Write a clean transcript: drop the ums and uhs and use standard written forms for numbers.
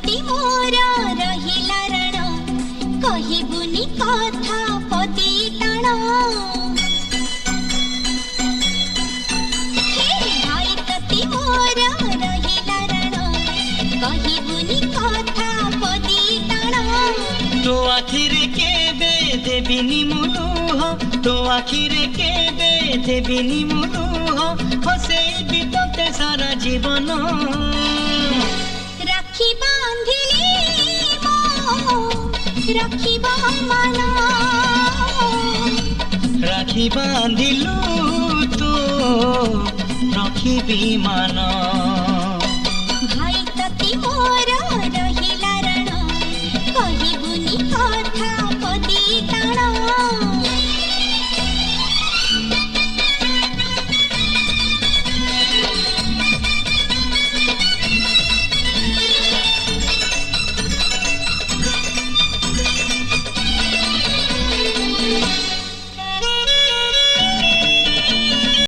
तती मोर रहिला रण कहिबुनी कथा पदी टाण भाई तती मोर रहिला रण कहिबुनी कथा पदी टाण तो आखिरे केबे देबिनी मुलुह तो आखिरे केबे देबिनी मुलुह हसेई बितते सारा जीवन राखी बांधिली मो राखिबा मन राखी बांधिलु तो रखिबी मान।